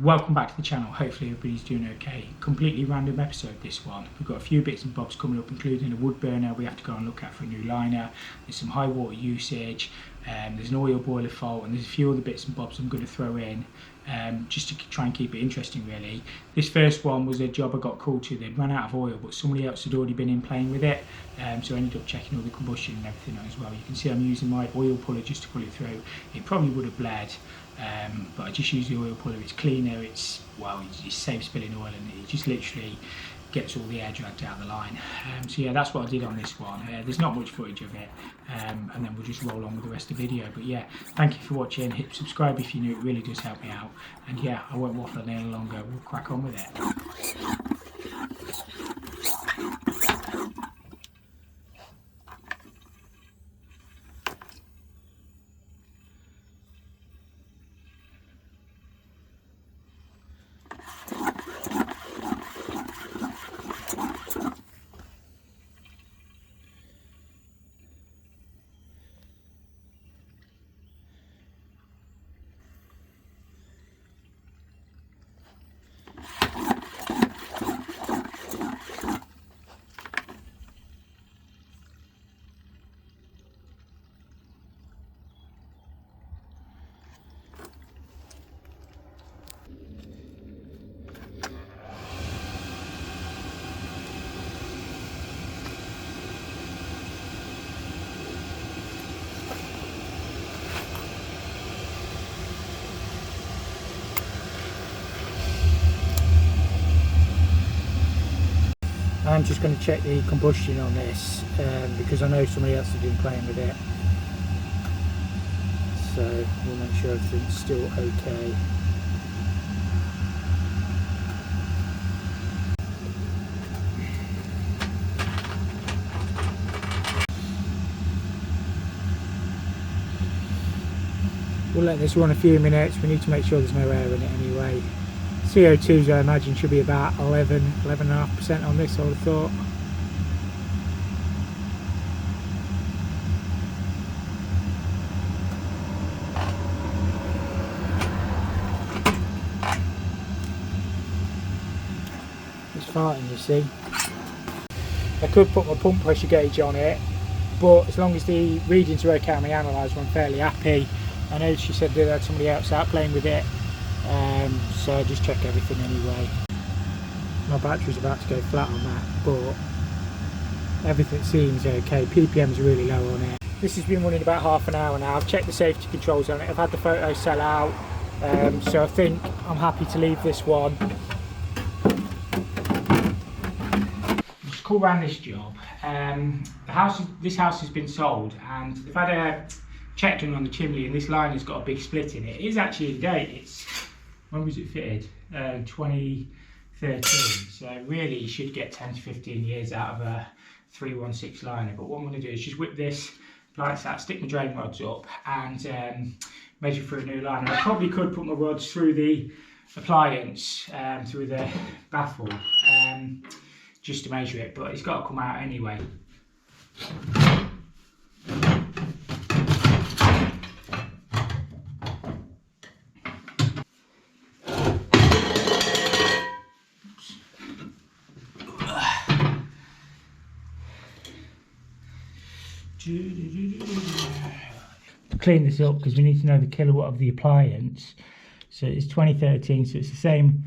Welcome back to the channel. Hopefully everybody's doing okay. Completely random episode this one. We've got a few bits and bobs coming up, including a wood burner we have to go and look at for a new liner. There's some high water usage, there's an oil boiler fault, and there's a few other bits and bobs I'm going to throw in just to try and keep it interesting really. This first one was a job I got called to. They'd run out of oil but somebody else had already been in playing with it, so I ended up checking all the combustion and everything on as well. You can see I'm using my oil puller just to pull it through. It probably would have bled, but I just use the oil puller. It's cleaner, it saves spilling oil, and it just literally gets all the air dragged out of the line. So yeah, that's what I did on this one. There's not much footage of it, and then we'll just roll on with the rest of the video. But yeah, thank you for watching. Hit subscribe if you're new, it really does help me out. And yeah, I won't waffle any longer, we'll crack on with it. I'm just going to check the combustion on this because I know somebody else has been playing with it, so we'll make sure everything's still okay. We'll let this run a few minutes. We need to make sure there's no air in it anyway. CO2s I imagine should be about 11.5% on this, I would have thought. It's farting, you see. I could put my pump pressure gauge on it, but as long as the readings are okay on my analyzer, I'm fairly happy. I know she said they had somebody else out playing with it, so I just check everything anyway. My battery's about to go flat on that, but everything seems okay. ppm's really low on it. This has been running about half an hour now. I've checked the safety controls on it, I've had the photo sell out, so I think I'm happy to leave this one. Just call around this job. This house has been sold, and they've had a check done on the chimney, and this line has got a big split in it. It is actually in date. It's, when was it fitted? 2013. So really you should get 10 to 15 years out of a 316 liner. But what I'm going to do is just whip this like that, stick my drain rods up, and measure for a new liner. I probably could put my rods through the appliance, through the baffle, just to measure it, but it's got to come out anyway. Clean this up because we need to know the kilowatt of the appliance. So it's 2013, so it's the same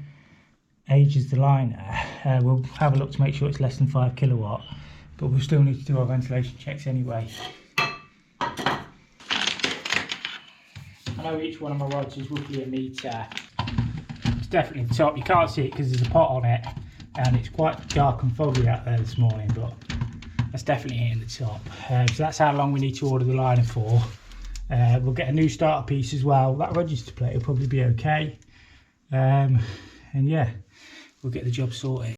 age as the liner. We'll have a look to make sure it's less than 5 kilowatt, but we'll still need to do our ventilation checks anyway. I know each one of my rods is roughly a metre. It's definitely the top. You can't see it because there's a pot on it and it's quite dark and foggy out there this morning, but that's definitely hitting the top. So that's how long we need to order the liner for. We'll get a new starter piece as well. That register plate will probably be okay, and yeah, we'll get the job sorted.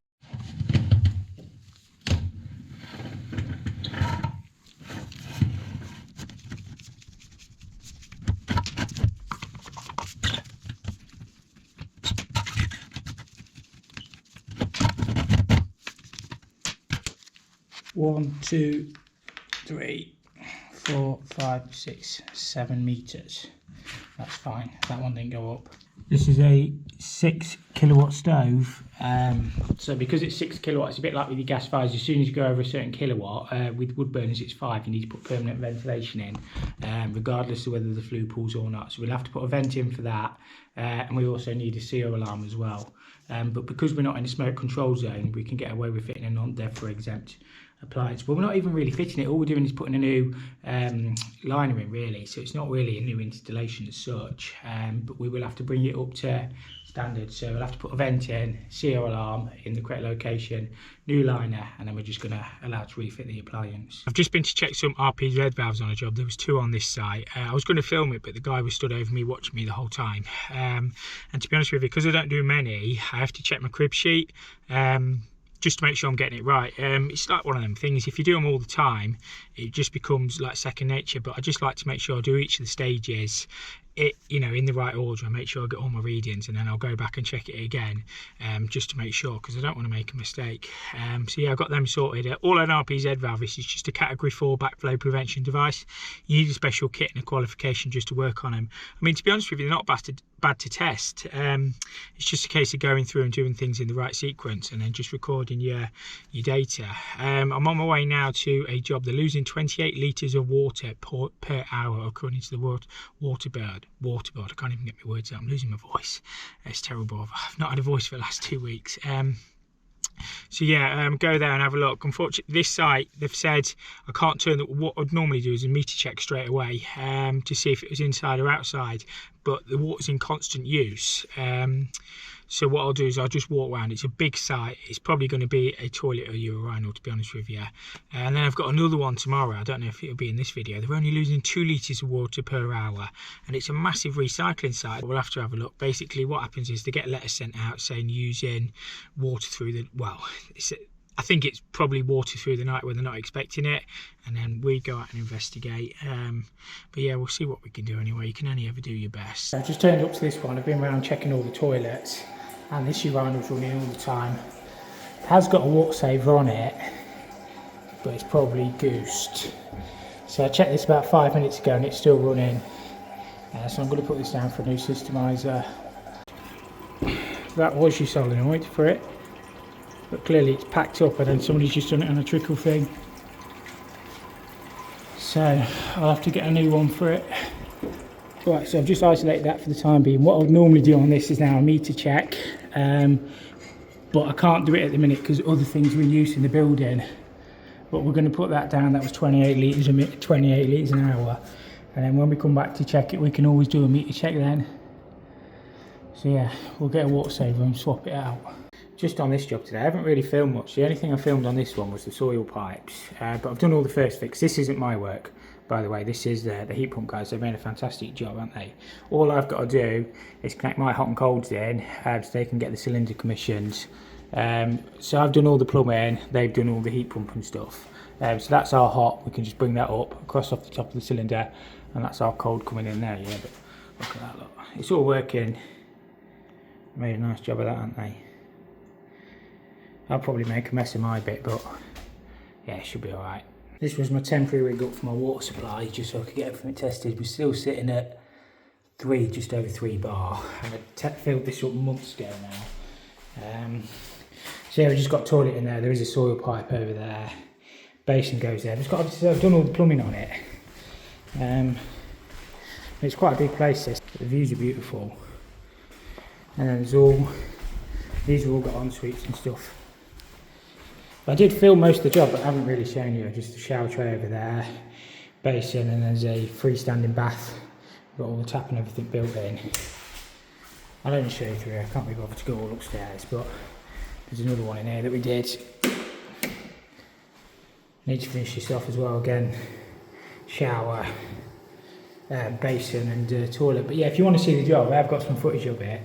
One, 2, 3, 4, 5, 6, 7 meters. That's fine. That one didn't go up. This is a 6 kilowatt stove. So because it's 6 kilowatts, it's a bit like with your gas fires. As soon as you go over a certain kilowatt, with wood burners it's 5. You need to put permanent ventilation in, regardless of whether the flue pulls or not. So we'll have to put a vent in for that, and we also need a CO alarm as well. But because we're not in a smoke control zone, we can get away with fitting a non-DEFRA exempt appliance. But we're not even really fitting it. All we're doing is putting a new liner in, really. So it's not really a new installation as such, but we will have to bring it up to standard. So we'll have to put a vent in, CO alarm in the correct location, new liner, and then we're just going to allow to refit the appliance. I've just been to check some RPZ valves on a job. There was 2 on this site. I was going to film it, but the guy was stood over me watching me the whole time. And to be honest with you, because I don't do many, I have to check my crib sheet. Just to make sure I'm getting it right. It's like one of them things, if you do them all the time, it just becomes like second nature, but I just like to make sure I do each of the stages, in the right order, and make sure I get all my readings, and then I'll go back and check it again, just to make sure, because I don't want to make a mistake. So yeah, I've got them sorted. All an RPZ valve is just a category 4 backflow prevention device. You need a special kit and a qualification just to work on them. I mean, to be honest with you, they're not bad to test. It's just a case of going through and doing things in the right sequence, and then just recording your data. I'm on my way now to a job. They're losing 28 litres of water per hour, according to the waterboard. I can't even get my words out. I'm losing my voice. It's terrible. I've not had a voice for the last 2 weeks. So yeah, go there and have a look. Unfortunately, this site, they've said I can't turn what I'd normally do is a meter check straight away, to see if it was inside or outside, but the water's in constant use. So what I'll do is I'll just walk around. It's a big site. It's probably going to be a toilet or urinal, to be honest with you. And then I've got another one tomorrow. I don't know if it'll be in this video. They're only losing 2 litres of water per hour, and it's a massive recycling site. We'll have to have a look. Basically, what happens is they get letters sent out saying using water through the, I think it's probably water through the night when they're not expecting it, and then we go out and investigate. But yeah, we'll see what we can do anyway. You can only ever do your best. I've just turned up to this one. I've been around checking all the toilets, and this urinal's running all the time. It has got a water saver on it, but it's probably goosed. So I checked this about 5 minutes ago and it's still running. So I'm going to put this down for a new systemizer. That was your solenoid for it, but clearly it's packed up, and then somebody's just done it on a trickle thing. So I'll have to get a new one for it. Right, so I've just isolated that for the time being. What I would normally do on this is now a meter check, but I can't do it at the minute because other things are in use in the building. But we're going to put that down. That was 28 litres a minute, 28 litres an hour. And then when we come back to check it, we can always do a meter check then. So yeah, we'll get a water saver and swap it out. Just on this job today, I haven't really filmed much. The only thing I filmed on this one was the soil pipes, but I've done all the first fix. This isn't my work, by the way. This is the heat pump guys. They've made a fantastic job, haven't they? All I've got to do is connect my hot and colds in, so they can get the cylinder commissioned. So I've done all the plumbing, they've done all the heat pump and stuff. So that's our hot. We can just bring that up, across off the top of the cylinder, and that's our cold coming in there. Yeah, but look at that, look. It's all working. Made a nice job of that, haven't they? I'll probably make a mess of my bit, but yeah, it should be alright. This was my temporary rig up for my water supply, just so I could get everything tested. We're still sitting at just over 3 bar, and I filled this up months ago now. So yeah, we just got a toilet in there. There is a soil pipe over there. Basin goes there. I've done all the plumbing on it. It's quite a big place, this. The views are beautiful. And then these are all got en-suites and stuff. I did film most of the job, but I haven't really shown you. Just a shower tray over there, basin, and there's a freestanding bath. Got all the tap and everything built in. I'll only show you through here. I can't be bothered to go all upstairs, but there's another one in here that we did. Need to finish this off as well again. Shower, basin and toilet. But yeah, if you want to see the job, I've got some footage of it.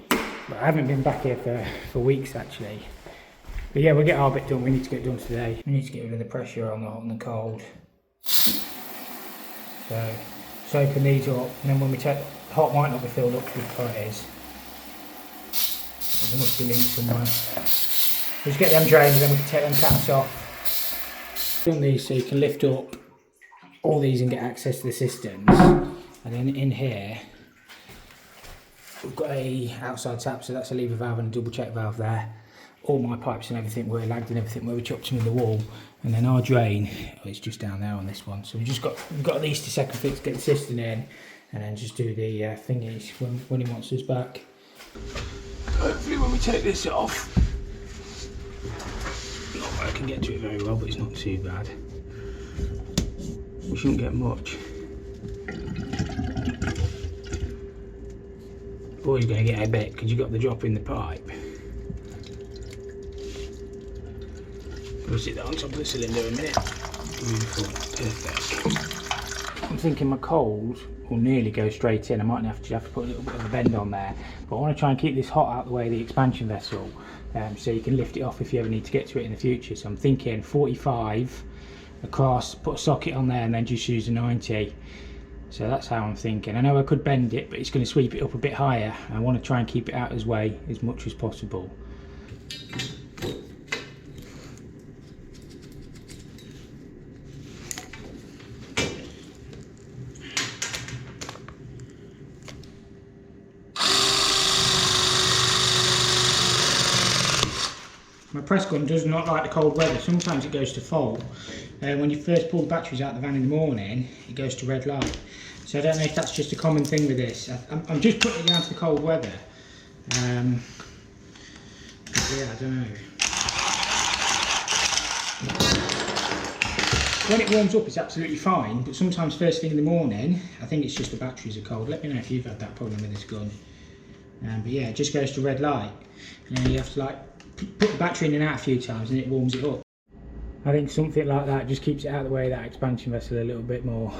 But I haven't been back here for weeks actually. But yeah, we'll get our bit done. We need to get it done today. We need to get rid of the pressure on the hot and the cold. So open these up, and then when we take the hot might not be filled up with how it is. There must be links somewhere. Just get them drained, and then we can take them caps off. Done these so you can lift up all these and get access to the systems. And then in here, we've got a outside tap, so that's a lever valve and a double check valve there. All my pipes and everything were lagged and everything where we chopped them in the wall. And then our drain, it's just down there on this one. So we've got at least a second fix to get the cistern in, and then just do the thingies when he wants us back. Hopefully when we take this off, not that I can get to it very well, but it's not too bad. We shouldn't get much. Boy's going to get a bit because you got the drop in the pipe. We'll sit that on top of the cylinder in a minute. Beautiful, perfect. I'm thinking my coals will nearly go straight in. I might have to put a little bit of a bend on there, but I want to try and keep this hot out of the way of the expansion vessel, so you can lift it off if you ever need to get to it in the future. So I'm thinking 45 across, put a socket on there, and then just use a 90. So that's how I'm thinking. I know I could bend it, but it's going to sweep it up a bit higher. I want to try and keep it out of his way as much as possible. My press gun does not like the cold weather. Sometimes it goes to fault. When you first pull the batteries out of the van in the morning, it goes to red light. So I don't know if that's just a common thing with this. I'm just putting it down to the cold weather. Yeah, I don't know. When it warms up, it's absolutely fine, but sometimes first thing in the morning, I think it's just the batteries are cold. Let me know if you've had that problem with this gun. But yeah, it just goes to red light. And then you have to like put the battery in and out a few times and it warms it up. I think something like that just keeps it out of the way of that expansion vessel a little bit more.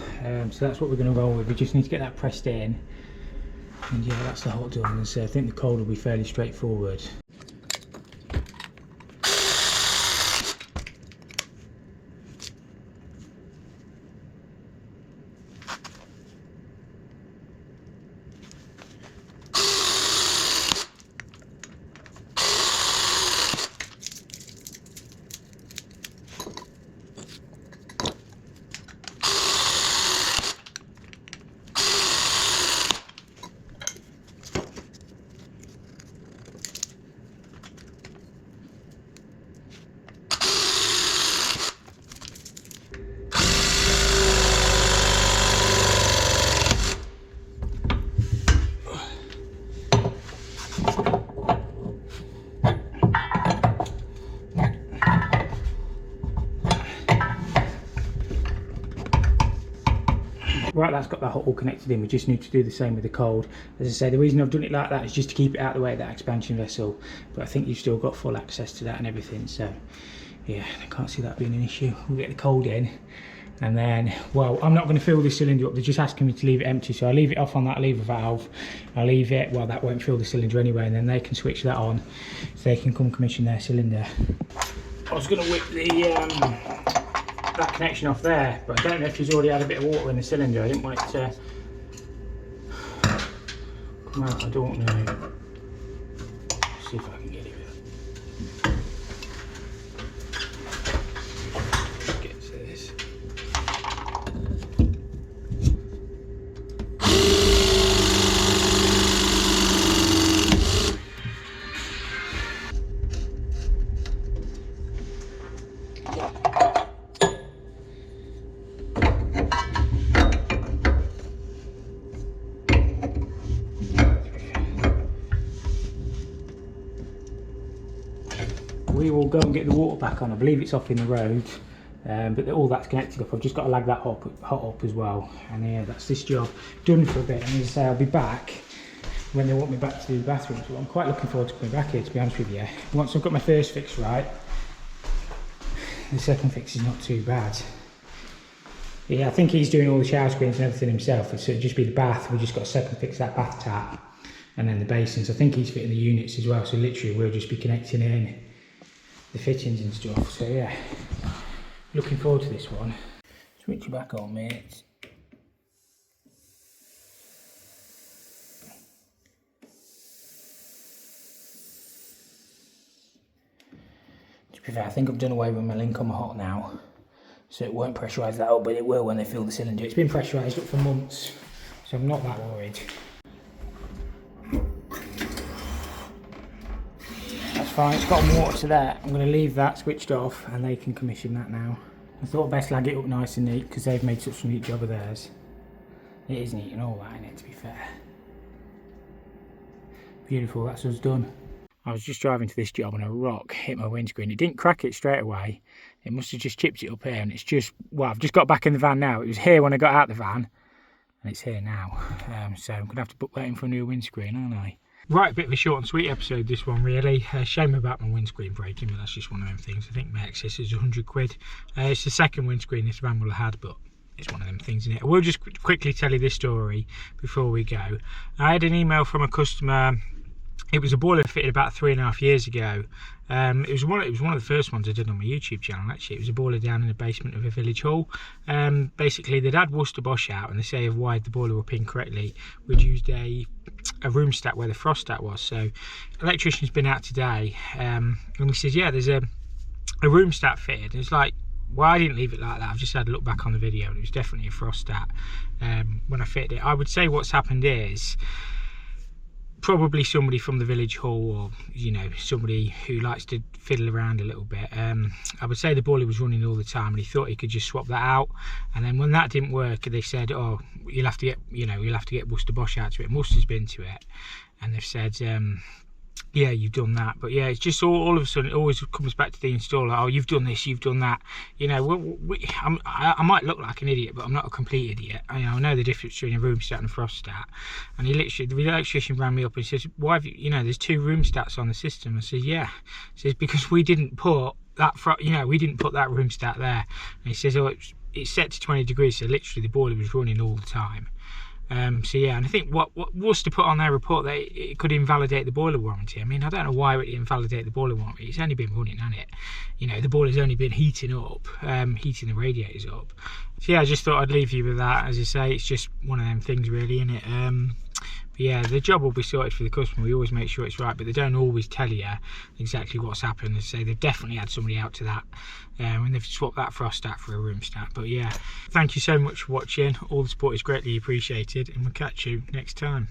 So that's what we're going to roll with. We just need to get that pressed in. And yeah, that's the hot done. And so I think the cold will be fairly straightforward. Right, that's got that hot all connected in. We just need to do the same with the cold. As I say, the reason I've done it like that is just to keep it out of the way of that expansion vessel, but I think you've still got full access to that and everything, so yeah, I can't see that being an issue. We'll get the cold in, and then, well, I'm not going to fill this cylinder up. They're just asking me to leave it empty, so I'll leave it off on that lever valve. I'll leave it, well, that won't fill the cylinder anyway, and then they can switch that on so they can come commission their cylinder. I was going to whip that connection off there, but I don't know if he's already had a bit of water in the cylinder. I didn't want it to come out, I don't know. Let's see if I can get it. Get to this. We will go and get the water back on. I believe it's off in the road, but all that's connected up. I've just got to lag that hot up as well. And yeah, that's this job done for a bit. And as I say, I'll be back when they want me back to do the bathroom. So I'm quite looking forward to coming back here, to be honest with you. Once I've got my first fix right, the second fix is not too bad. Yeah, I think he's doing all the shower screens and everything himself. So it'd just be the bath. We've just got to second fix that bath tap and then the basins. I think he's fitting the units as well. So literally we'll just be connecting in the fittings and stuff. So yeah, looking forward to this one. Switch it back on, mate. To be fair, I think I've done away with my link on my hot now, so it won't pressurise that up, but it will when they fill the cylinder. It's been pressurised up for months, so I'm not that worried. fine. It's got water to there. I'm going to leave that switched off and they can commission that now. I thought best lag it up nice and neat because they've made such a neat job of theirs. It is neat and all that in it, to be fair. Beautiful, that's us done. I was just driving to this job and a rock hit my windscreen. It didn't crack it straight away. It must have just chipped it up here, and it's just, well, I've just got back in the van now. It was here when I got out the van, and it's here now. So I'm going to have to book that in for a new windscreen, aren't I? Right, a bit of a short and sweet episode, this one, really. Shame about my windscreen breaking, but that's just one of them things. I think my excess is 100 quid. It's the second windscreen this van will have had, but it's one of them things, isn't it? I will just quickly tell you this story before we go. I had an email from a customer. It was a boiler fitted about 3.5 years ago. It was one of the first ones I did on my YouTube channel, actually. It was a boiler down in the basement of a village hall. Basically, they'd had Worcester Bosch out, and they say have wired the boiler up incorrectly. We'd used a room stat where the frost stat was. So, electrician's been out today, and he says, yeah, there's a room stat fitted. And it's like, well, I didn't leave it like that. I've just had a look back on the video, and it was definitely a frost stat when I fitted it. I would say what's happened is, probably somebody from the village hall, or you know, somebody who likes to fiddle around a little bit. I would say the boiler was running all the time and he thought he could just swap that out, and then when that didn't work they said, oh, you'll have to get Worcester Bosch out to it. Worcester's been to it, and they've said, yeah, you've done that. But yeah, it's just all of a sudden it always comes back to the installer. Oh, you've done this, you've done that. You know, I might look like an idiot, but I'm not a complete idiot. I know the difference between a room stat and a frost stat. And he literally, the electrician rang me up and says, why have you know, there's 2 room stats on the system. I said, yeah. He says, because we didn't put that, we didn't put that room stat there. And he says, oh, it's set to 20 degrees, so literally the boiler was running all the time. So yeah, and I think what was to put on their report that it could invalidate the boiler warranty. I mean, I don't know why it would invalidate the boiler warranty. It's only been running, hasn't it? You know, the boiler's only been heating up, heating the radiators up. So yeah, I just thought I'd leave you with that. As I say, it's just one of them things, really, isn't it? But yeah, the job will be sorted for the customer. We always make sure it's right, but they don't always tell you exactly what's happened. As I say, they've definitely had somebody out to that when they've swapped that frost stat for a room stat. But yeah, thank you so much for watching. All the support is greatly appreciated, and we'll catch you next time.